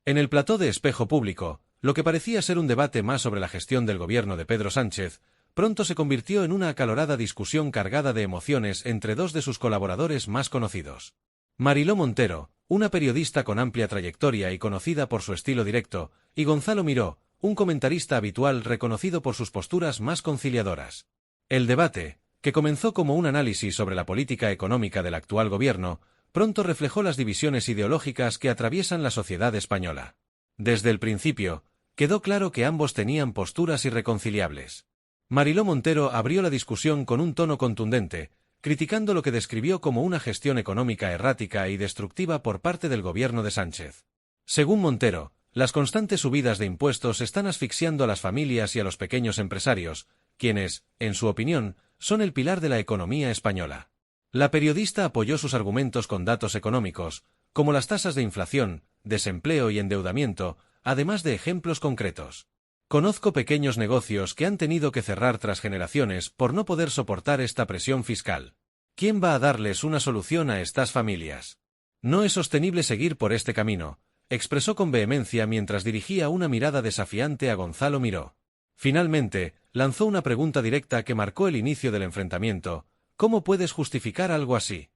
En el plató de Espejo Público, lo que parecía ser un debate más sobre la gestión del gobierno de Pedro Sánchez, pronto se convirtió en una acalorada discusión cargada de emociones entre dos de sus colaboradores más conocidos. Mariló Montero, una periodista con amplia trayectoria y conocida por su estilo directo, y Gonzalo Miró, un comentarista habitual reconocido por sus posturas más conciliadoras. El debate, que comenzó como un análisis sobre la política económica del actual gobierno, pronto reflejó las divisiones ideológicas que atraviesan la sociedad española. Desde el principio, quedó claro que ambos tenían posturas irreconciliables. Mariló Montero abrió la discusión con un tono contundente, criticando lo que describió como una gestión económica errática y destructiva por parte del gobierno de Sánchez. Según Montero, las constantes subidas de impuestos están asfixiando a las familias y a los pequeños empresarios, quienes, en su opinión, son el pilar de la economía española. La periodista apoyó sus argumentos con datos económicos, como las tasas de inflación, desempleo y endeudamiento, además de ejemplos concretos. Conozco pequeños negocios que han tenido que cerrar tras generaciones por no poder soportar esta presión fiscal. ¿Quién va a darles una solución a estas familias? No es sostenible seguir por este camino, expresó con vehemencia mientras dirigía una mirada desafiante a Gonzalo Miró. Finalmente, lanzó una pregunta directa que marcó el inicio del enfrentamiento: ¿cómo puedes justificar algo así?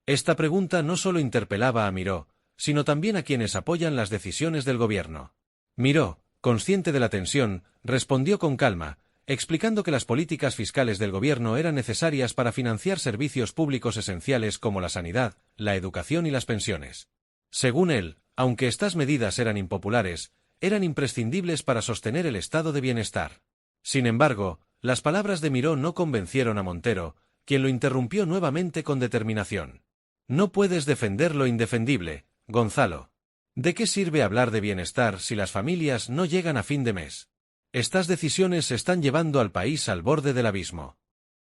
Esta pregunta no solo interpelaba a Miró, sino también a quienes apoyan las decisiones del gobierno. Miró, consciente de la tensión, respondió con calma, explicando que las políticas fiscales del gobierno eran necesarias para financiar servicios públicos esenciales como la sanidad, la educación y las pensiones. Según él, aunque estas medidas eran impopulares, eran imprescindibles para sostener el estado de bienestar. Sin embargo, las palabras de Miró no convencieron a Montero, quien lo interrumpió nuevamente con determinación. No puedes defender lo indefendible, Gonzalo. ¿De qué sirve hablar de bienestar si las familias no llegan a fin de mes? Estas decisiones están llevando al país al borde del abismo.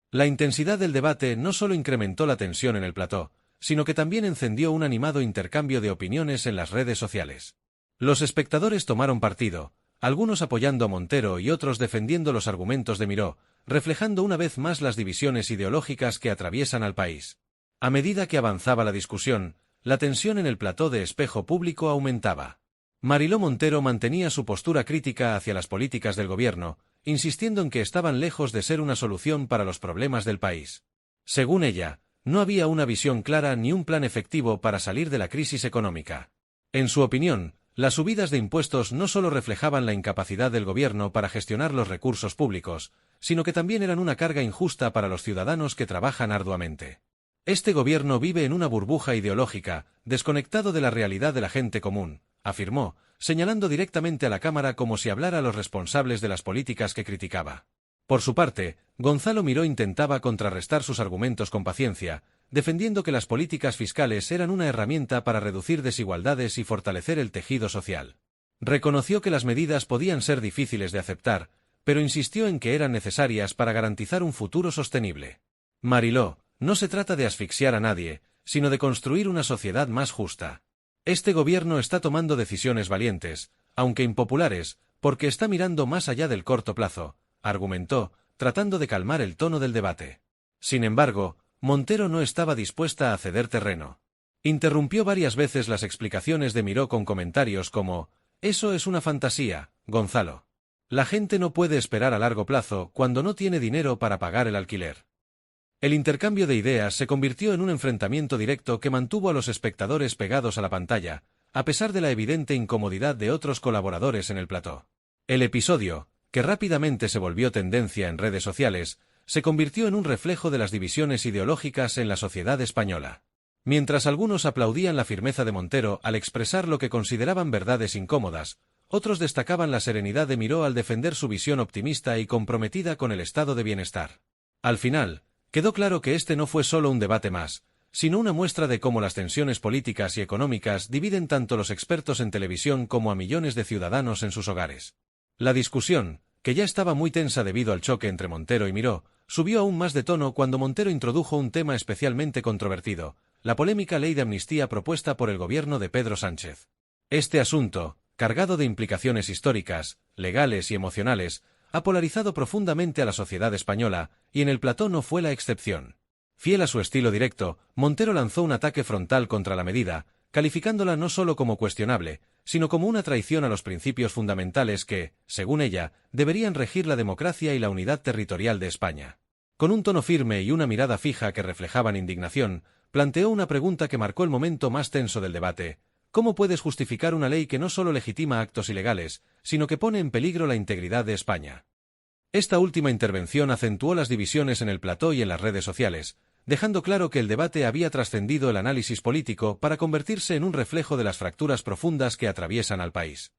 La intensidad del debate no solo incrementó la tensión en el plató, sino que también encendió un animado intercambio de opiniones en las redes sociales. Los espectadores tomaron partido, algunos apoyando a Montero y otros defendiendo los argumentos de Miró, reflejando una vez más las divisiones ideológicas que atraviesan al país. A medida que avanzaba la discusión, la tensión en el plató de Espejo Público aumentaba. Mariló Montero mantenía su postura crítica hacia las políticas del gobierno, insistiendo en que estaban lejos de ser una solución para los problemas del país. Según ella, no había una visión clara ni un plan efectivo para salir de la crisis económica. En su opinión, las subidas de impuestos no solo reflejaban la incapacidad del gobierno para gestionar los recursos públicos, sino que también eran una carga injusta para los ciudadanos que trabajan arduamente. Este gobierno vive en una burbuja ideológica, desconectado de la realidad de la gente común, afirmó, señalando directamente a la Cámara como si hablara a los responsables de las políticas que criticaba. Por su parte, Gonzalo Miró intentaba contrarrestar sus argumentos con paciencia, defendiendo que las políticas fiscales eran una herramienta para reducir desigualdades y fortalecer el tejido social. Reconoció que las medidas podían ser difíciles de aceptar, pero insistió en que eran necesarias para garantizar un futuro sostenible. Mariló, no se trata de asfixiar a nadie, sino de construir una sociedad más justa. Este gobierno está tomando decisiones valientes, aunque impopulares, porque está mirando más allá del corto plazo, argumentó, tratando de calmar el tono del debate. Sin embargo, Montero no estaba dispuesta a ceder terreno. Interrumpió varias veces las explicaciones de Miró con comentarios como: «Eso es una fantasía, Gonzalo. La gente no puede esperar a largo plazo cuando no tiene dinero para pagar el alquiler». El intercambio de ideas se convirtió en un enfrentamiento directo que mantuvo a los espectadores pegados a la pantalla, a pesar de la evidente incomodidad de otros colaboradores en el plató. El episodio, que rápidamente se volvió tendencia en redes sociales, se convirtió en un reflejo de las divisiones ideológicas en la sociedad española. Mientras algunos aplaudían la firmeza de Montero al expresar lo que consideraban verdades incómodas, otros destacaban la serenidad de Miró al defender su visión optimista y comprometida con el estado de bienestar. Al final, quedó claro que este no fue solo un debate más, sino una muestra de cómo las tensiones políticas y económicas dividen tanto los expertos en televisión como a millones de ciudadanos en sus hogares. La discusión, que ya estaba muy tensa debido al choque entre Montero y Miró, subió aún más de tono cuando Montero introdujo un tema especialmente controvertido: la polémica ley de amnistía propuesta por el gobierno de Pedro Sánchez. Este asunto, cargado de implicaciones históricas, legales y emocionales, ha polarizado profundamente a la sociedad española, y en el plató no fue la excepción. Fiel a su estilo directo, Montero lanzó un ataque frontal contra la medida, calificándola no solo como cuestionable, sino como una traición a los principios fundamentales que, según ella, deberían regir la democracia y la unidad territorial de España. Con un tono firme y una mirada fija que reflejaban indignación, planteó una pregunta que marcó el momento más tenso del debate: ¿cómo puedes justificar una ley que no solo legitima actos ilegales, sino que pone en peligro la integridad de España? Esta última intervención acentuó las divisiones en el plató y en las redes sociales, dejando claro que el debate había trascendido el análisis político para convertirse en un reflejo de las fracturas profundas que atraviesan al país.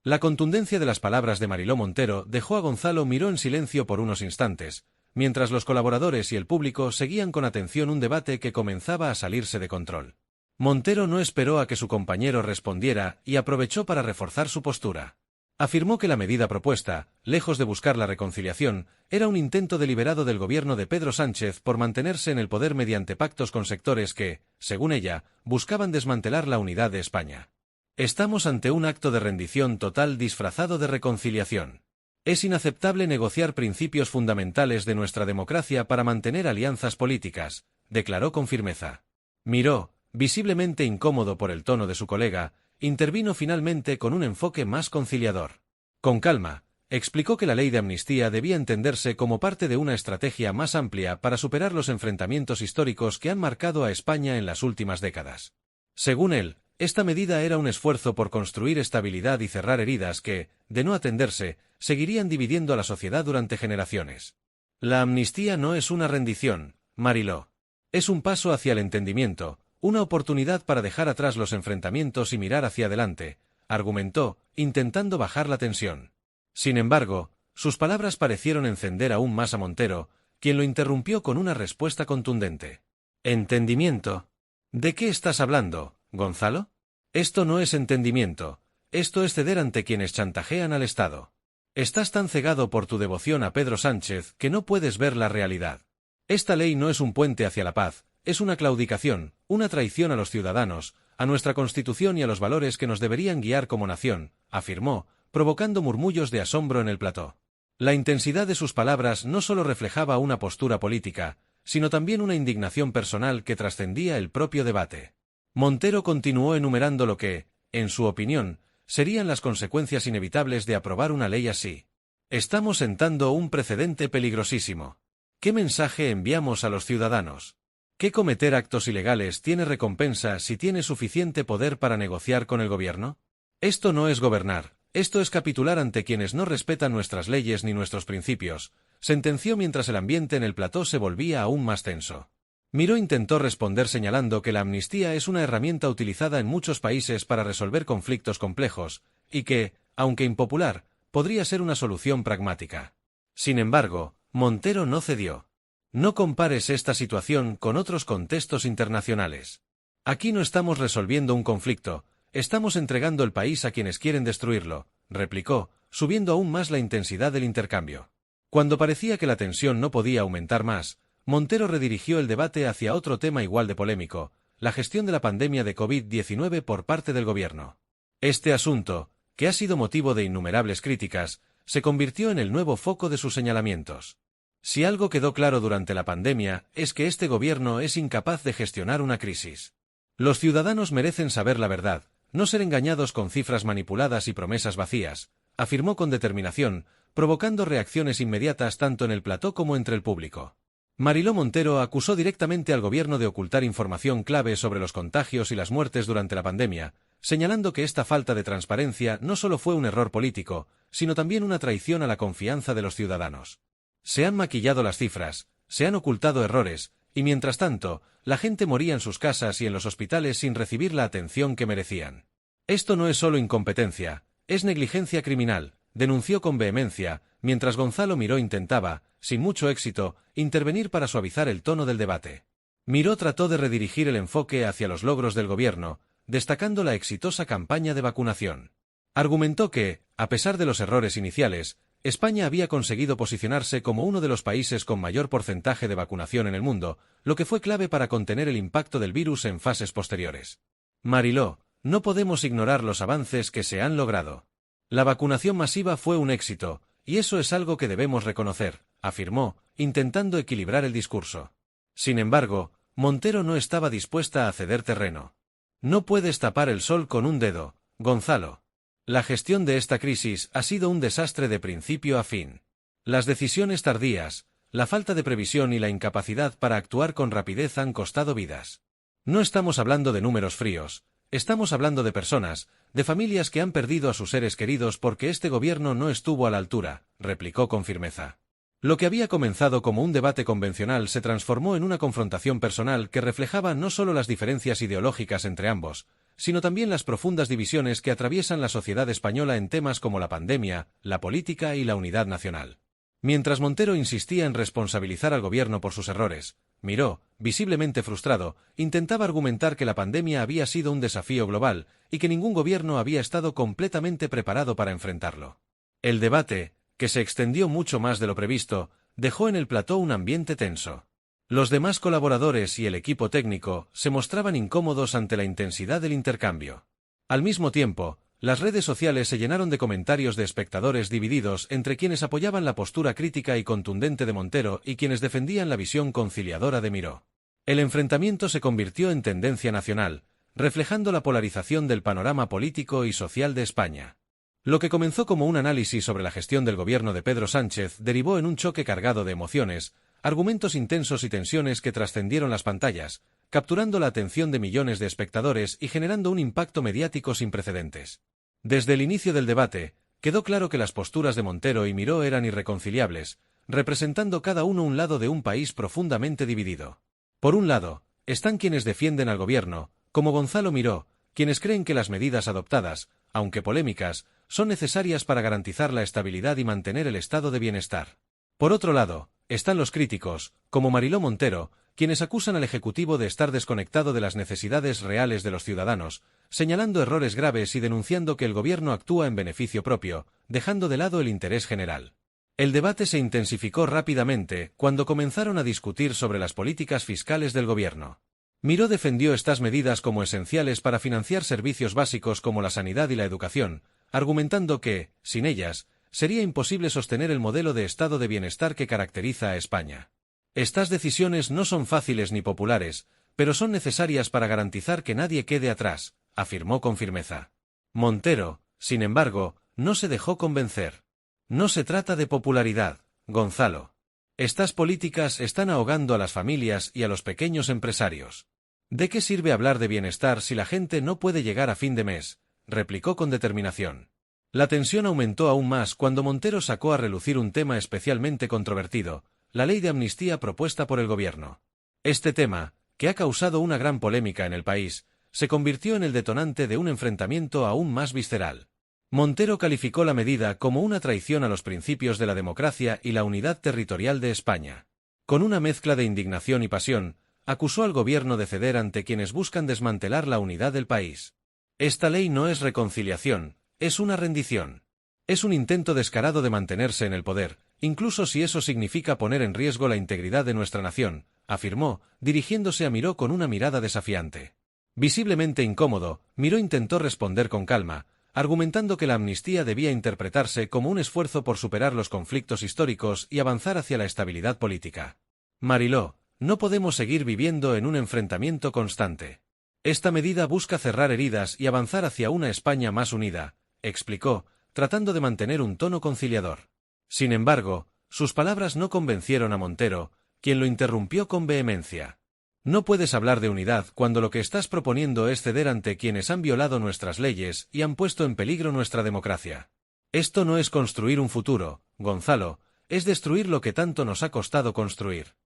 La contundencia de las palabras de Mariló Montero dejó a Gonzalo Miró en silencio por unos instantes, mientras los colaboradores y el público seguían con atención un debate que comenzaba a salirse de control. Montero no esperó a que su compañero respondiera y aprovechó para reforzar su postura. Afirmó que la medida propuesta, lejos de buscar la reconciliación, era un intento deliberado del gobierno de Pedro Sánchez por mantenerse en el poder mediante pactos con sectores que, según ella, buscaban desmantelar la unidad de España. Estamos ante un acto de rendición total disfrazado de reconciliación. Es inaceptable negociar principios fundamentales de nuestra democracia para mantener alianzas políticas, declaró con firmeza. Miró, visiblemente incómodo por el tono de su colega, intervino finalmente con un enfoque más conciliador. Con calma, explicó que la ley de amnistía debía entenderse como parte de una estrategia más amplia para superar los enfrentamientos históricos que han marcado a España en las últimas décadas. Según él, esta medida era un esfuerzo por construir estabilidad y cerrar heridas que, de no atenderse, seguirían dividiendo a la sociedad durante generaciones. La amnistía no es una rendición, Mariló. Es un paso hacia el entendimiento, una oportunidad para dejar atrás los enfrentamientos y mirar hacia adelante, argumentó, intentando bajar la tensión. Sin embargo, sus palabras parecieron encender aún más a Montero, quien lo interrumpió con una respuesta contundente. ¿Entendimiento? ¿De qué estás hablando, Gonzalo? Esto no es entendimiento, esto es ceder ante quienes chantajean al Estado. Estás tan cegado por tu devoción a Pedro Sánchez que no puedes ver la realidad. Esta ley no es un puente hacia la paz, es una claudicación, una traición a los ciudadanos, a nuestra Constitución y a los valores que nos deberían guiar como nación, afirmó, provocando murmullos de asombro en el plató. La intensidad de sus palabras no solo reflejaba una postura política, sino también una indignación personal que trascendía el propio debate. Montero continuó enumerando lo que, en su opinión, serían las consecuencias inevitables de aprobar una ley así. Estamos sentando un precedente peligrosísimo. ¿Qué mensaje enviamos a los ciudadanos? ¿Que cometer actos ilegales tiene recompensa si tiene suficiente poder para negociar con el gobierno? Esto no es gobernar, esto es capitular ante quienes no respetan nuestras leyes ni nuestros principios, sentenció mientras el ambiente en el plató se volvía aún más tenso. Miró intentó responder señalando que la amnistía es una herramienta utilizada en muchos países para resolver conflictos complejos, y que, aunque impopular, podría ser una solución pragmática. Sin embargo, Montero no cedió. No compares esta situación con otros contextos internacionales. Aquí no estamos resolviendo un conflicto, estamos entregando el país a quienes quieren destruirlo, replicó, subiendo aún más la intensidad del intercambio. Cuando parecía que la tensión no podía aumentar más, Montero redirigió el debate hacia otro tema igual de polémico, la gestión de la pandemia de COVID-19 por parte del gobierno. Este asunto, que ha sido motivo de innumerables críticas, se convirtió en el nuevo foco de sus señalamientos. Si algo quedó claro durante la pandemia, es que este gobierno es incapaz de gestionar una crisis. Los ciudadanos merecen saber la verdad, no ser engañados con cifras manipuladas y promesas vacías, afirmó con determinación, provocando reacciones inmediatas tanto en el plató como entre el público. Mariló Montero acusó directamente al gobierno de ocultar información clave sobre los contagios y las muertes durante la pandemia, señalando que esta falta de transparencia no solo fue un error político, sino también una traición a la confianza de los ciudadanos. Se han maquillado las cifras, se han ocultado errores, y mientras tanto, la gente moría en sus casas y en los hospitales sin recibir la atención que merecían. Esto no es solo incompetencia, es negligencia criminal, denunció con vehemencia, mientras Gonzalo Miró intentaba, sin mucho éxito, intervenir para suavizar el tono del debate. Miró trató de redirigir el enfoque hacia los logros del gobierno, destacando la exitosa campaña de vacunación. Argumentó que, a pesar de los errores iniciales, España había conseguido posicionarse como uno de los países con mayor porcentaje de vacunación en el mundo, lo que fue clave para contener el impacto del virus en fases posteriores. Mariló, no podemos ignorar los avances que se han logrado. La vacunación masiva fue un éxito, y eso es algo que debemos reconocer, afirmó, intentando equilibrar el discurso. Sin embargo, Montero no estaba dispuesta a ceder terreno. No puedes tapar el sol con un dedo, Gonzalo. La gestión de esta crisis ha sido un desastre de principio a fin. Las decisiones tardías, la falta de previsión y la incapacidad para actuar con rapidez han costado vidas. No estamos hablando de números fríos, estamos hablando de personas, de familias que han perdido a sus seres queridos porque este gobierno no estuvo a la altura, replicó con firmeza. Lo que había comenzado como un debate convencional se transformó en una confrontación personal que reflejaba no solo las diferencias ideológicas entre ambos, sino también las profundas divisiones que atraviesan la sociedad española en temas como la pandemia, la política y la unidad nacional. Mientras Montero insistía en responsabilizar al gobierno por sus errores, Miró, visiblemente frustrado, intentaba argumentar que la pandemia había sido un desafío global y que ningún gobierno había estado completamente preparado para enfrentarlo. El debate, que se extendió mucho más de lo previsto, dejó en el plató un ambiente tenso. Los demás colaboradores y el equipo técnico se mostraban incómodos ante la intensidad del intercambio. Al mismo tiempo, las redes sociales se llenaron de comentarios de espectadores divididos entre quienes apoyaban la postura crítica y contundente de Montero y quienes defendían la visión conciliadora de Miró. El enfrentamiento se convirtió en tendencia nacional, reflejando la polarización del panorama político y social de España. Lo que comenzó como un análisis sobre la gestión del gobierno de Pedro Sánchez derivó en un choque cargado de emociones, argumentos intensos y tensiones que trascendieron las pantallas, capturando la atención de millones de espectadores y generando un impacto mediático sin precedentes. Desde el inicio del debate, quedó claro que las posturas de Montero y Miró eran irreconciliables, representando cada uno un lado de un país profundamente dividido. Por un lado, están quienes defienden al gobierno, como Gonzalo Miró, quienes creen que las medidas adoptadas, aunque polémicas, son necesarias para garantizar la estabilidad y mantener el estado de bienestar. Por otro lado, están los críticos, como Mariló Montero, quienes acusan al Ejecutivo de estar desconectado de las necesidades reales de los ciudadanos, señalando errores graves y denunciando que el gobierno actúa en beneficio propio, dejando de lado el interés general. El debate se intensificó rápidamente cuando comenzaron a discutir sobre las políticas fiscales del gobierno. Miró defendió estas medidas como esenciales para financiar servicios básicos como la sanidad y la educación, argumentando que, sin ellas, sería imposible sostener el modelo de estado de bienestar que caracteriza a España. Estas decisiones no son fáciles ni populares, pero son necesarias para garantizar que nadie quede atrás, afirmó con firmeza. Montero, sin embargo, no se dejó convencer. No se trata de popularidad, Gonzalo. Estas políticas están ahogando a las familias y a los pequeños empresarios. ¿De qué sirve hablar de bienestar si la gente no puede llegar a fin de mes?, replicó con determinación. La tensión aumentó aún más cuando Montero sacó a relucir un tema especialmente controvertido, la ley de amnistía propuesta por el gobierno. Este tema, que ha causado una gran polémica en el país, se convirtió en el detonante de un enfrentamiento aún más visceral. Montero calificó la medida como una traición a los principios de la democracia y la unidad territorial de España. Con una mezcla de indignación y pasión, acusó al gobierno de ceder ante quienes buscan desmantelar la unidad del país. Esta ley no es reconciliación, es una rendición. Es un intento descarado de mantenerse en el poder, incluso si eso significa poner en riesgo la integridad de nuestra nación, afirmó, dirigiéndose a Miró con una mirada desafiante. Visiblemente incómodo, Miró intentó responder con calma, argumentando que la amnistía debía interpretarse como un esfuerzo por superar los conflictos históricos y avanzar hacia la estabilidad política. Mariló, no podemos seguir viviendo en un enfrentamiento constante. Esta medida busca cerrar heridas y avanzar hacia una España más unida, explicó, tratando de mantener un tono conciliador. Sin embargo, sus palabras no convencieron a Montero, quien lo interrumpió con vehemencia. No puedes hablar de unidad cuando lo que estás proponiendo es ceder ante quienes han violado nuestras leyes y han puesto en peligro nuestra democracia. Esto no es construir un futuro, Gonzalo, es destruir lo que tanto nos ha costado construir.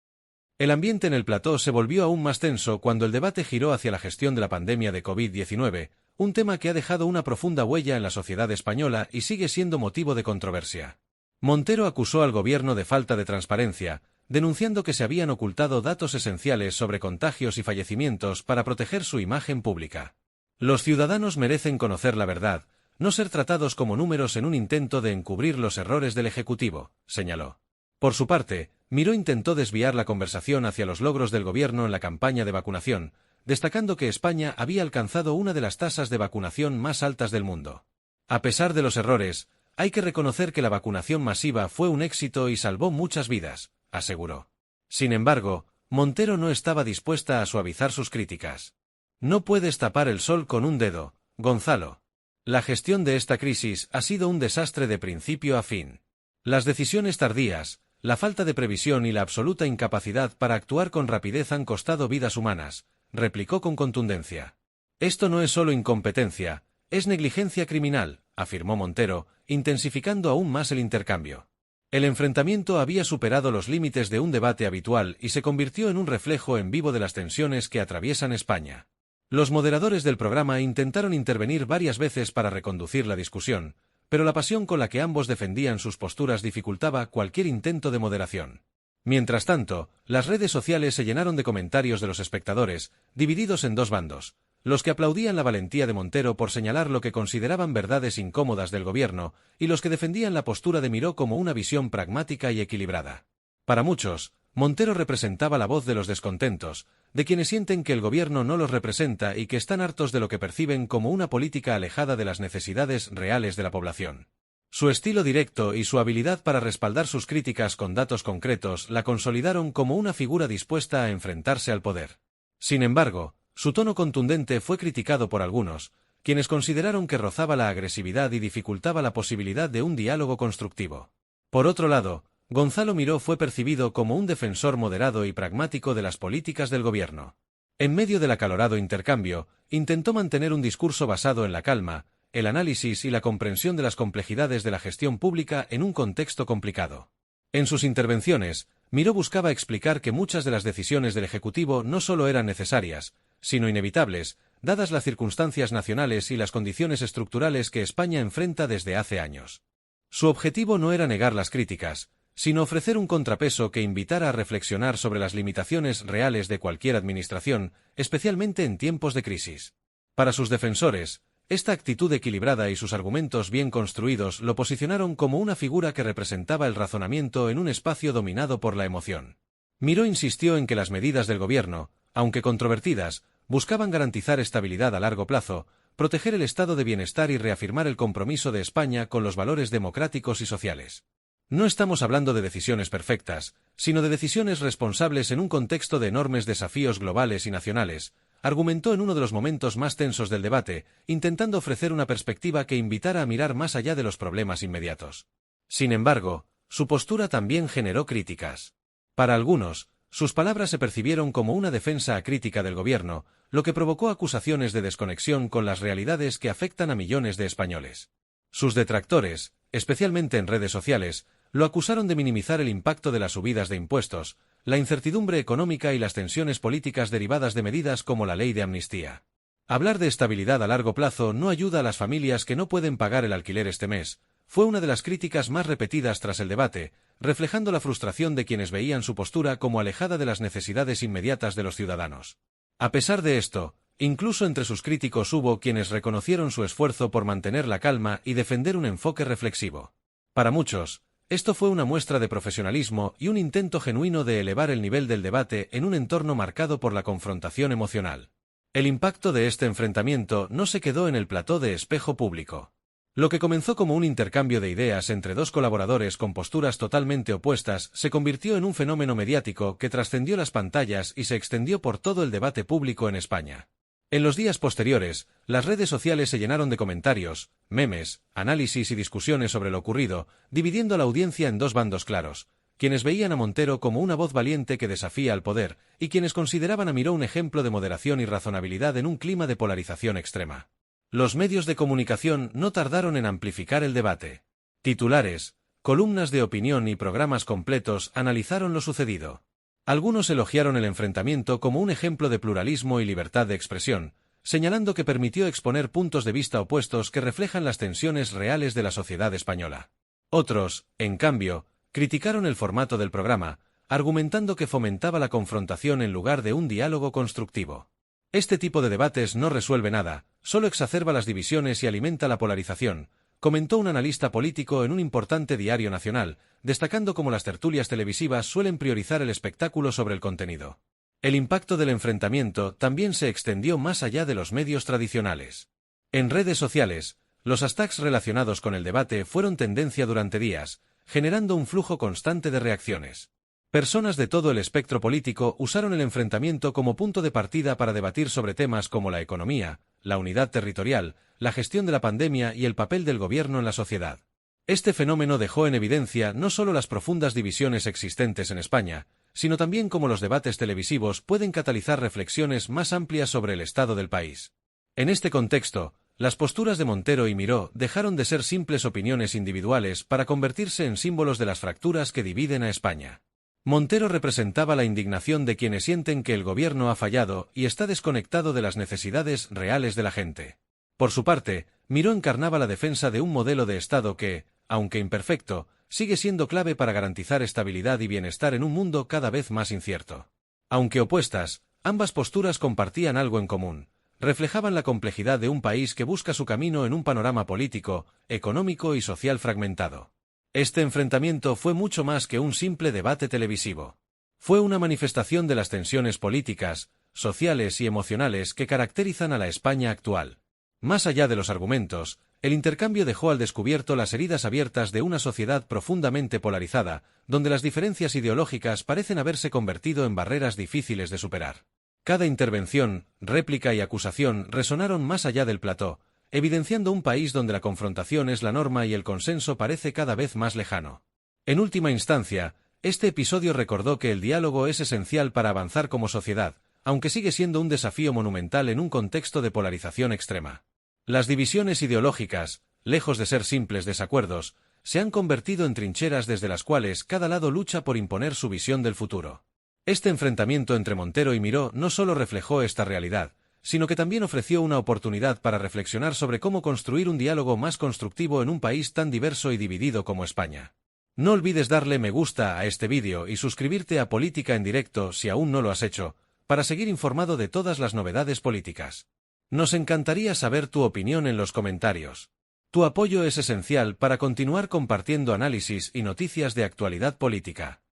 El ambiente en el plató se volvió aún más tenso cuando el debate giró hacia la gestión de la pandemia de COVID-19, un tema que ha dejado una profunda huella en la sociedad española y sigue siendo motivo de controversia. Montero acusó al gobierno de falta de transparencia, denunciando que se habían ocultado datos esenciales sobre contagios y fallecimientos para proteger su imagen pública. Los ciudadanos merecen conocer la verdad, no ser tratados como números en un intento de encubrir los errores del Ejecutivo, señaló. Por su parte, Miró intentó desviar la conversación hacia los logros del gobierno en la campaña de vacunación, destacando que España había alcanzado una de las tasas de vacunación más altas del mundo. A pesar de los errores, hay que reconocer que la vacunación masiva fue un éxito y salvó muchas vidas, aseguró. Sin embargo, Montero no estaba dispuesta a suavizar sus críticas. No puedes tapar el sol con un dedo, Gonzalo. La gestión de esta crisis ha sido un desastre de principio a fin. Las decisiones tardías, la falta de previsión y la absoluta incapacidad para actuar con rapidez han costado vidas humanas, replicó con contundencia. Esto no es solo incompetencia, es negligencia criminal, afirmó Montero, intensificando aún más el intercambio. El enfrentamiento había superado los límites de un debate habitual y se convirtió en un reflejo en vivo de las tensiones que atraviesan España. Los moderadores del programa intentaron intervenir varias veces para reconducir la discusión, pero la pasión con la que ambos defendían sus posturas dificultaba cualquier intento de moderación. Mientras tanto, las redes sociales se llenaron de comentarios de los espectadores, divididos en dos bandos: los que aplaudían la valentía de Montero por señalar lo que consideraban verdades incómodas del gobierno, y los que defendían la postura de Miró como una visión pragmática y equilibrada. Para muchos, Montero representaba la voz de los descontentos, de quienes sienten que el gobierno no los representa y que están hartos de lo que perciben como una política alejada de las necesidades reales de la población. Su estilo directo y su habilidad para respaldar sus críticas con datos concretos la consolidaron como una figura dispuesta a enfrentarse al poder. Sin embargo, su tono contundente fue criticado por algunos, quienes consideraron que rozaba la agresividad y dificultaba la posibilidad de un diálogo constructivo. Por otro lado, Gonzalo Miró fue percibido como un defensor moderado y pragmático de las políticas del gobierno. En medio del acalorado intercambio, intentó mantener un discurso basado en la calma, el análisis y la comprensión de las complejidades de la gestión pública en un contexto complicado. En sus intervenciones, Miró buscaba explicar que muchas de las decisiones del Ejecutivo no solo eran necesarias, sino inevitables, dadas las circunstancias nacionales y las condiciones estructurales que España enfrenta desde hace años. Su objetivo no era negar las críticas, sino ofrecer un contrapeso que invitara a reflexionar sobre las limitaciones reales de cualquier administración, especialmente en tiempos de crisis. Para sus defensores, esta actitud equilibrada y sus argumentos bien construidos lo posicionaron como una figura que representaba el razonamiento en un espacio dominado por la emoción. Miró insistió en que las medidas del gobierno, aunque controvertidas, buscaban garantizar estabilidad a largo plazo, proteger el estado de bienestar y reafirmar el compromiso de España con los valores democráticos y sociales. No estamos hablando de decisiones perfectas, sino de decisiones responsables en un contexto de enormes desafíos globales y nacionales, argumentó en uno de los momentos más tensos del debate, intentando ofrecer una perspectiva que invitara a mirar más allá de los problemas inmediatos. Sin embargo, su postura también generó críticas. Para algunos, sus palabras se percibieron como una defensa acrítica del gobierno, lo que provocó acusaciones de desconexión con las realidades que afectan a millones de españoles. Sus detractores, especialmente en redes sociales, lo acusaron de minimizar el impacto de las subidas de impuestos, la incertidumbre económica y las tensiones políticas derivadas de medidas como la ley de amnistía. Hablar de estabilidad a largo plazo no ayuda a las familias que no pueden pagar el alquiler este mes, fue una de las críticas más repetidas tras el debate, reflejando la frustración de quienes veían su postura como alejada de las necesidades inmediatas de los ciudadanos. A pesar de esto, incluso entre sus críticos hubo quienes reconocieron su esfuerzo por mantener la calma y defender un enfoque reflexivo. Para muchos, esto fue una muestra de profesionalismo y un intento genuino de elevar el nivel del debate en un entorno marcado por la confrontación emocional. El impacto de este enfrentamiento no se quedó en el plató de espejo público. Lo que comenzó como un intercambio de ideas entre dos colaboradores con posturas totalmente opuestas se convirtió en un fenómeno mediático que trascendió las pantallas y se extendió por todo el debate público en España. En los días posteriores, las redes sociales se llenaron de comentarios, memes, análisis y discusiones sobre lo ocurrido, dividiendo a la audiencia en dos bandos claros: quienes veían a Montero como una voz valiente que desafía al poder, y quienes consideraban a Miró un ejemplo de moderación y razonabilidad en un clima de polarización extrema. Los medios de comunicación no tardaron en amplificar el debate. Titulares, columnas de opinión y programas completos analizaron lo sucedido. Algunos elogiaron el enfrentamiento como un ejemplo de pluralismo y libertad de expresión, señalando que permitió exponer puntos de vista opuestos que reflejan las tensiones reales de la sociedad española. Otros, en cambio, criticaron el formato del programa, argumentando que fomentaba la confrontación en lugar de un diálogo constructivo. Este tipo de debates no resuelve nada, solo exacerba las divisiones y alimenta la polarización, comentó un analista político en un importante diario nacional, destacando cómo las tertulias televisivas suelen priorizar el espectáculo sobre el contenido. El impacto del enfrentamiento también se extendió más allá de los medios tradicionales. En redes sociales, los hashtags relacionados con el debate fueron tendencia durante días, generando un flujo constante de reacciones. Personas de todo el espectro político usaron el enfrentamiento como punto de partida para debatir sobre temas como la economía, la unidad territorial, la gestión de la pandemia y el papel del gobierno en la sociedad. Este fenómeno dejó en evidencia no solo las profundas divisiones existentes en España, sino también cómo los debates televisivos pueden catalizar reflexiones más amplias sobre el estado del país. En este contexto, las posturas de Montero y Miró dejaron de ser simples opiniones individuales para convertirse en símbolos de las fracturas que dividen a España. Montero representaba la indignación de quienes sienten que el gobierno ha fallado y está desconectado de las necesidades reales de la gente. Por su parte, Miró encarnaba la defensa de un modelo de Estado que, aunque imperfecto, sigue siendo clave para garantizar estabilidad y bienestar en un mundo cada vez más incierto. Aunque opuestas, ambas posturas compartían algo en común: reflejaban la complejidad de un país que busca su camino en un panorama político, económico y social fragmentado. Este enfrentamiento fue mucho más que un simple debate televisivo. Fue una manifestación de las tensiones políticas, sociales y emocionales que caracterizan a la España actual. Más allá de los argumentos, el intercambio dejó al descubierto las heridas abiertas de una sociedad profundamente polarizada, donde las diferencias ideológicas parecen haberse convertido en barreras difíciles de superar. Cada intervención, réplica y acusación resonaron más allá del plató, evidenciando un país donde la confrontación es la norma y el consenso parece cada vez más lejano. En última instancia, este episodio recordó que el diálogo es esencial para avanzar como sociedad, aunque sigue siendo un desafío monumental en un contexto de polarización extrema. Las divisiones ideológicas, lejos de ser simples desacuerdos, se han convertido en trincheras desde las cuales cada lado lucha por imponer su visión del futuro. Este enfrentamiento entre Montero y Miró no solo reflejó esta realidad, sino que también ofreció una oportunidad para reflexionar sobre cómo construir un diálogo más constructivo en un país tan diverso y dividido como España. No olvides darle me gusta a este vídeo y suscribirte a Política en Directo si aún no lo has hecho, para seguir informado de todas las novedades políticas. Nos encantaría saber tu opinión en los comentarios. Tu apoyo es esencial para continuar compartiendo análisis y noticias de actualidad política.